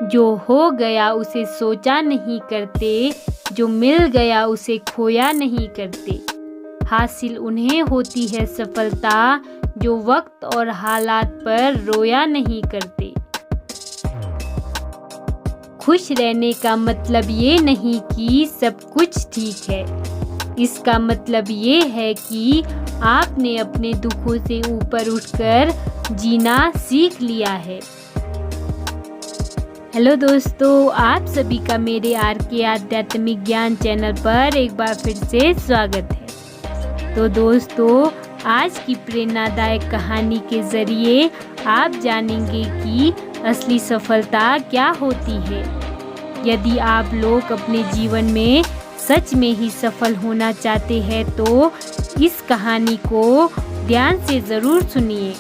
जो हो गया उसे सोचा नहीं करते, जो मिल गया उसे खोया नहीं करते। हासिल उन्हें होती है सफलता जो वक्त और हालात पर रोया नहीं करते। खुश रहने का मतलब ये नहीं कि सब कुछ ठीक है, इसका मतलब ये है कि आपने अपने दुखों से ऊपर उठकर जीना सीख लिया है। हेलो दोस्तों, आप सभी का मेरे RK आध्यात्मिक ज्ञान चैनल पर एक बार फिर से स्वागत है। तो दोस्तों, आज की प्रेरणादायक कहानी के ज़रिए आप जानेंगे कि असली सफलता क्या होती है। यदि आप लोग अपने जीवन में सच में ही सफल होना चाहते हैं तो इस कहानी को ध्यान से ज़रूर सुनिए।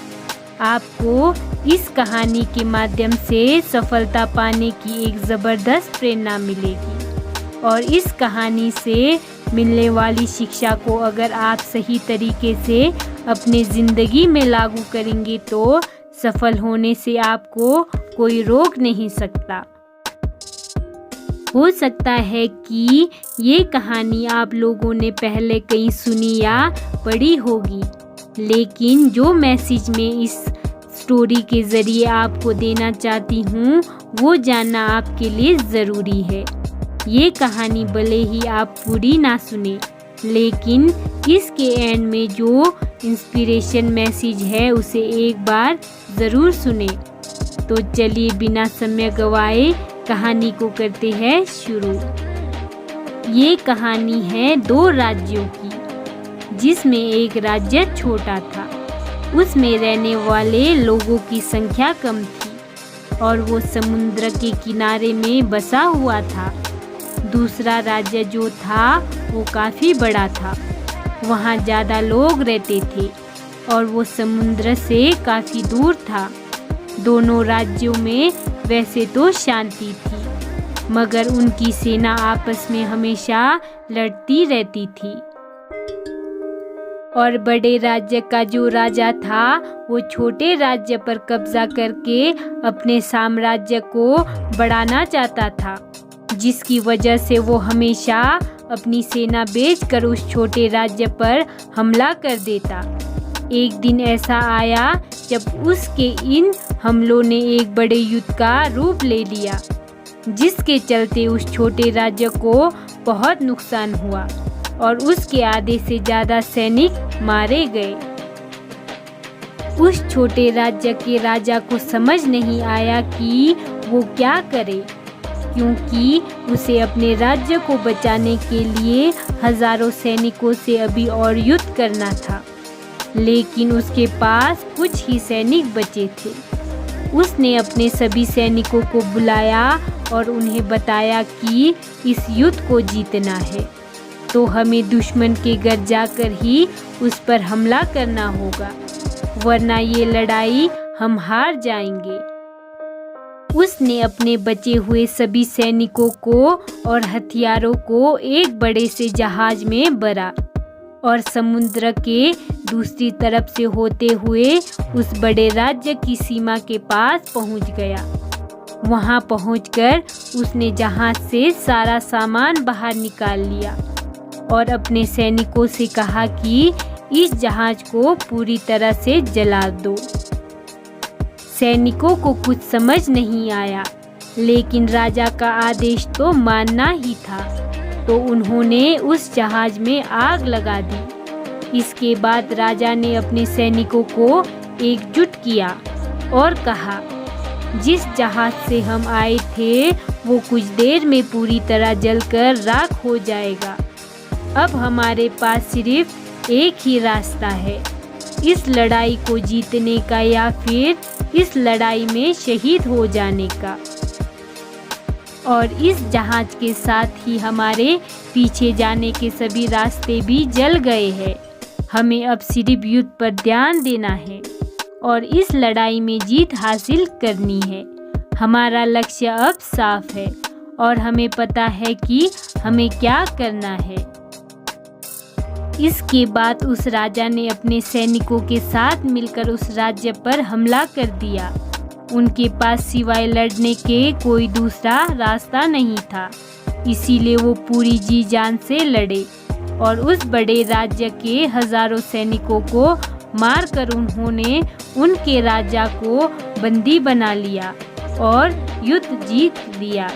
आपको इस कहानी के माध्यम से सफलता पाने की एक ज़बरदस्त प्रेरणा मिलेगी और इस कहानी से मिलने वाली शिक्षा को अगर आप सही तरीके से अपने ज़िंदगी में लागू करेंगे तो सफल होने से आपको कोई रोक नहीं सकता। हो सकता है कि ये कहानी आप लोगों ने पहले कहीं सुनी या पढ़ी होगी, लेकिन जो मैसेज मैं इस स्टोरी के ज़रिए आपको देना चाहती हूँ वो जानना आपके लिए ज़रूरी है। ये कहानी भले ही आप पूरी ना सुने, लेकिन इसके एंड में जो इंस्पिरेशन मैसेज है उसे एक बार ज़रूर सुने। तो चलिए बिना समय गवाए कहानी को करते हैं शुरू। ये कहानी है 2 राज्यों की, जिसमें एक राज्य छोटा था। उसमें रहने वाले लोगों की संख्या कम थी और वो समुद्र के किनारे में बसा हुआ था। दूसरा राज्य जो था वो काफ़ी बड़ा था, वहाँ ज़्यादा लोग रहते थे और वो समुद्र से काफ़ी दूर था। दोनों राज्यों में वैसे तो शांति थी, मगर उनकी सेना आपस में हमेशा लड़ती रहती थी। और बड़े राज्य का जो राजा था वो छोटे राज्य पर कब्जा करके अपने साम्राज्य को बढ़ाना चाहता था, जिसकी वजह से वो हमेशा अपनी सेना भेजकर उस छोटे राज्य पर हमला कर देता। एक दिन ऐसा आया जब उसके इन हमलों ने एक बड़े युद्ध का रूप ले लिया, जिसके चलते उस छोटे राज्य को बहुत नुकसान हुआ और उसके आधे से ज़्यादा सैनिक मारे गए। उस छोटे राज्य के राजा को समझ नहीं आया कि वो क्या करे, क्योंकि उसे अपने राज्य को बचाने के लिए हजारों सैनिकों से अभी और युद्ध करना था, लेकिन उसके पास कुछ ही सैनिक बचे थे। उसने अपने सभी सैनिकों को बुलाया और उन्हें बताया कि इस युद्ध को जीतना है तो हमें दुश्मन के घर जाकर ही उस पर हमला करना होगा, वरना ये लड़ाई हम हार जाएंगे। उसने अपने बचे हुए सभी सैनिकों को और हथियारों को एक बड़े से जहाज में भरा और समुद्र के दूसरी तरफ से होते हुए उस बड़े राज्य की सीमा के पास पहुंच गया। वहां पहुंचकर उसने जहाज से सारा सामान बाहर निकाल लिया और अपने सैनिकों से कहा कि इस जहाज को पूरी तरह से जला दो। सैनिकों को कुछ समझ नहीं आया, लेकिन राजा का आदेश तो मानना ही था, तो उन्होंने उस जहाज में आग लगा दी। इसके बाद राजा ने अपने सैनिकों को एकजुट किया और कहा, जिस जहाज से हम आए थे वो कुछ देर में पूरी तरह जलकर राख हो जाएगा। अब हमारे पास सिर्फ एक ही रास्ता है, इस लड़ाई को जीतने का या फिर इस लड़ाई में शहीद हो जाने का। और इस जहाज के साथ ही हमारे पीछे जाने के सभी रास्ते भी जल गए हैं। हमें अब सिर्फ युद्ध पर ध्यान देना है और इस लड़ाई में जीत हासिल करनी है। हमारा लक्ष्य अब साफ है और हमें पता है कि हमें क्या करना है। इसके बाद उस राजा ने अपने सैनिकों के साथ मिलकर उस राज्य पर हमला कर दिया उनके पास सिवाय लड़ने के कोई दूसरा रास्ता नहीं था। इसीलिए वो पूरी जी जान से लड़े और उस बड़े राज्य के हजारों सैनिकों को मारकर उन्होंने उनके राजा को बंदी बना लिया और युद्ध जीत लिया।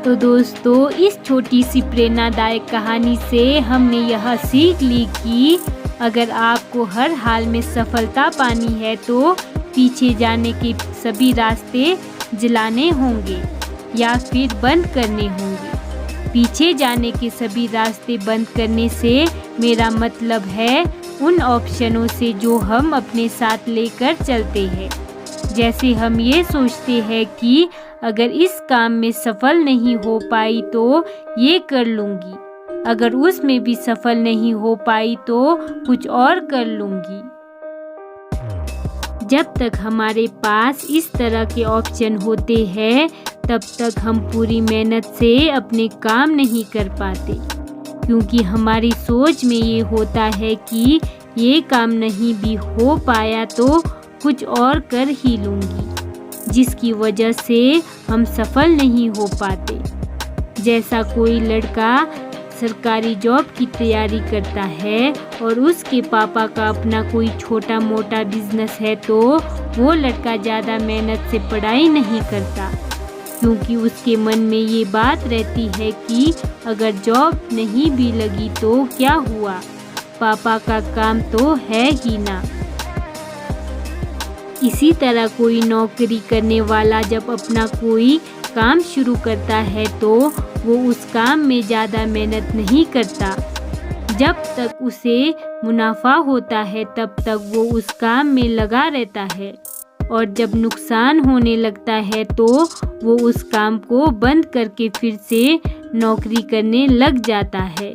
तो दोस्तों, इस छोटी सी प्रेरणादायक कहानी से हमने यह सीख ली कि अगर आपको हर हाल में सफलता पानी है तो पीछे जाने के सभी रास्ते जलाने होंगे या फिर बंद करने होंगे। पीछे जाने के सभी रास्ते बंद करने से मेरा मतलब है उन ऑप्शनों से जो हम अपने साथ लेकर चलते हैं। जैसे हम ये सोचते हैं कि अगर इस काम में सफल नहीं हो पाई तो ये कर लूँगी, अगर उसमें भी सफल नहीं हो पाई तो कुछ और कर लूँगी। जब तक हमारे पास इस तरह के ऑप्शन होते हैं तब तक हम पूरी मेहनत से अपने काम नहीं कर पाते, क्योंकि हमारी सोच में ये होता है कि ये काम नहीं भी हो पाया तो कुछ और कर ही लूँगी, जिसकी वजह से हम सफल नहीं हो पाते। जैसा कोई लड़का सरकारी जॉब की तैयारी करता है और उसके पापा का अपना कोई छोटा मोटा बिजनेस है तो वो लड़का ज़्यादा मेहनत से पढ़ाई नहीं करता, क्योंकि उसके मन में ये बात रहती है कि अगर जॉब नहीं भी लगी तो क्या हुआ, पापा का काम तो है ही ना। इसी तरह कोई नौकरी करने वाला जब अपना कोई काम शुरू करता है तो वो उस काम में ज़्यादा मेहनत नहीं करता। जब तक उसे मुनाफा होता है तब तक वो उस काम में लगा रहता है और जब नुकसान होने लगता है तो वो उस काम को बंद करके फिर से नौकरी करने लग जाता है।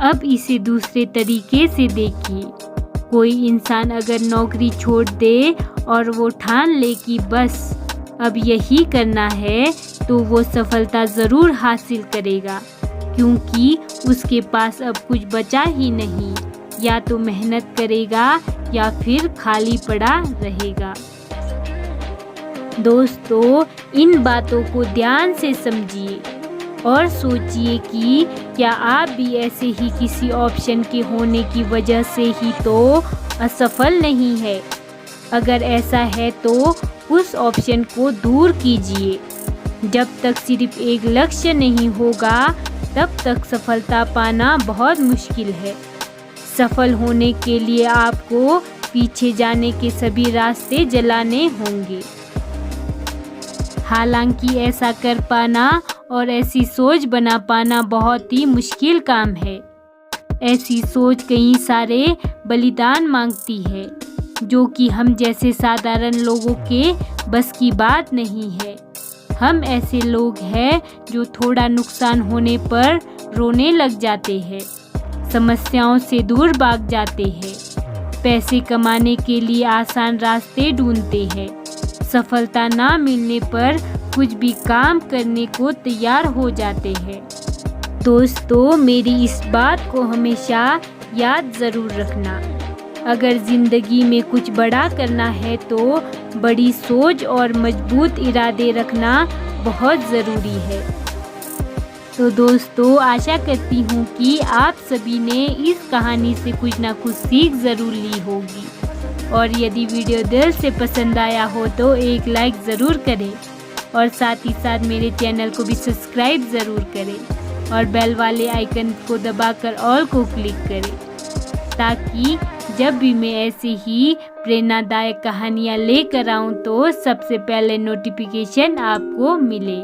अब इसे दूसरे तरीके से देखिए। कोई इंसान अगर नौकरी छोड़ दे और वो ठान ले कि बस अब यही करना है तो वो सफलता ज़रूर हासिल करेगा, क्योंकि उसके पास अब कुछ बचा ही नहीं। या तो मेहनत करेगा या फिर खाली पड़ा रहेगा। दोस्तों, इन बातों को ध्यान से समझिए और सोचिए कि क्या आप भी ऐसे ही किसी ऑप्शन के होने की वजह से ही तो असफल नहीं है। अगर ऐसा है तो उस ऑप्शन को दूर कीजिए। जब तक सिर्फ एक लक्ष्य नहीं होगा तब तक सफलता पाना बहुत मुश्किल है। सफल होने के लिए आपको पीछे जाने के सभी रास्ते जलाने होंगे। हालांकि ऐसा कर पाना और ऐसी सोच बना पाना बहुत ही मुश्किल काम है। ऐसी सोच कई सारे बलिदान मांगती है, जो कि हम जैसे साधारण लोगों के बस की बात नहीं है। हम ऐसे लोग हैं जो थोड़ा नुकसान होने पर रोने लग जाते हैं, समस्याओं से दूर भाग जाते हैं, पैसे कमाने के लिए आसान रास्ते ढूंढते हैं, सफलता ना मिलने पर कुछ भी काम करने को तैयार हो जाते हैं। दोस्तों, मेरी इस बात को हमेशा याद ज़रूर रखना। अगर ज़िंदगी में कुछ बड़ा करना है तो बड़ी सोच और मजबूत इरादे रखना बहुत ज़रूरी है। तो दोस्तों, आशा करती हूँ कि आप सभी ने इस कहानी से कुछ ना कुछ सीख ज़रूर ली होगी। और यदि वीडियो दिल से पसंद आया हो तो एक लाइक ज़रूर करें और साथ ही साथ मेरे चैनल को भी सब्सक्राइब ज़रूर करें और बेल वाले आइकन को दबाकर ऑल को क्लिक करें, ताकि जब भी मैं ऐसी ही प्रेरणादायक कहानियाँ लेकर आऊँ तो सबसे पहले नोटिफिकेशन आपको मिले।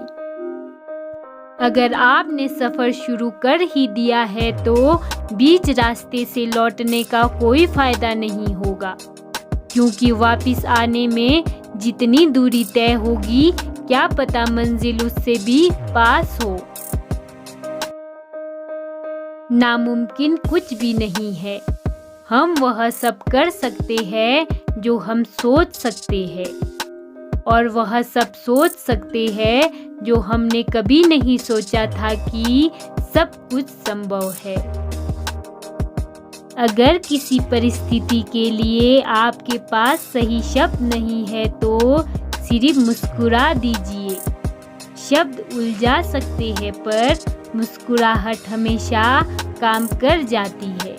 अगर आपने सफ़र शुरू कर ही दिया है तो बीच रास्ते से लौटने का कोई फ़ायदा नहीं होगा, क्योंकि वापस आने में जितनी दूरी तय होगी क्या पता मंजिल उससे भी पास हो। नामुमकिन कुछ भी नहीं है। हम वह सब कर सकते हैं जो हम सोच सकते हैं, और वह सब सोच सकते हैं जो हमने कभी नहीं सोचा था कि सब कुछ संभव है। अगर किसी परिस्थिति के लिए आपके पास सही शब्द नहीं है तो सिर्फ मुस्कुरा दीजिए। शब्द उलझा सकते हैं पर मुस्कुराहट हमेशा काम कर जाती है।